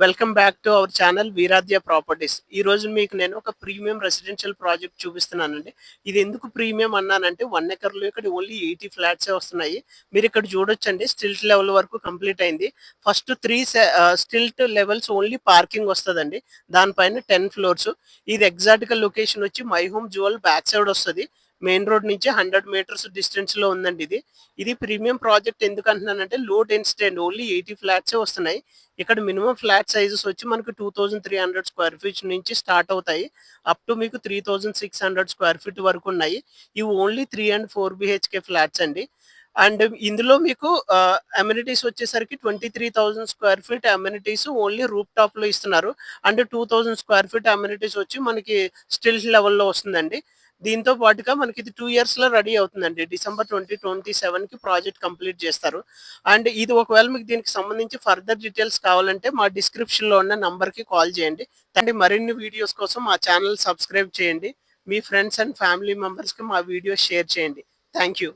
Welcome back to our channel Veeradhya properties. ఈ రోజు మీకు నేను ఒక ప్రీమియం రెసిడెన్షియల్ ప్రాజెక్ట్ చూపిస్తున్నానండి. ఇది ఎందుకు ప్రీమియం అన్నానంటే 1 ఎకర్‌లో ఇక్కడ ఓన్లీ 80 ఫ్లాట్సే వస్తున్నాయి. మీరు ఇక్కడ చూడొచ్చండి, స్టిల్ట్ లెవెల్ వరకు కంప్లీట్ అయింది. First 3 stilt levels only parking వస్తదండి. దానిపైన 10 ఫ్లోర్స్. ఇది ఎగ్జాక్ట్‌గా లొకేషన్ వచ్చి My Home Jewel back side వస్తది. మెయిన్ రోడ్ నుంచి 100 మీటర్స్ డిస్టెన్స్‌లో ఉందండి ఇది. ఇది ప్రీమియం ప్రాజెక్ట్ ఎందుకు అంటున్నానంటే లో డెన్సిటీ అండి. ఓన్లీ 80 ఫ్లాట్సే వస్తున్నాయి. ఇక్కడ మినిమం ఫ్లాట్ సైజెస్ వచ్చి మనకు 2300 స్క్వేర్ ఫీట్ నుంచి స్టార్ట్ అవుతాయి. అప్ టు మీకు 3600 స్క్వేర్ ఫీట్ వరకు ఉన్నాయి. ఇవి ఓన్లీ 3 అండ్ 4 బిహెచ్‌కే ఫ్లాట్స్ అండి. అండ్ ఇందులో మీకు అమ్యూనిటీస్ వచ్చేసరికి 23,000 square feet amenities only roof టాప్‌లో ఇస్తున్నారు. అండ్ 2000 స్క్వేర్ ఫీట్ అమ్యూనిటీస్ వచ్చి మనకి స్టిల్ట్ లెవెల్‌లో వస్తుందండి. దీంతో పాటుగా మనకి ఇది 2 ఇయర్స్‌లో రెడీ అవుతుందండి. డిసెంబర్ 2027కి ప్రాజెక్ట్ కంప్లీట్ చేస్తారు. అండ్ ఇది ఒకవేళ మీకు దీనికి సంబంధించి ఫర్దర్ డీటెయిల్స్ కావాలంటే మా డిస్క్రిప్షన్‌లో ఉన్న నంబర్‌కి కాల్ చేయండి. అండ్ మరిన్ని వీడియోస్ కోసం మా ఛానల్ సబ్స్క్రైబ్ చేయండి. మీ ఫ్రెండ్స్ అండ్ ఫ్యామిలీ మెంబర్స్‌కి మా వీడియోస్ షేర్ చేయండి. Thank you.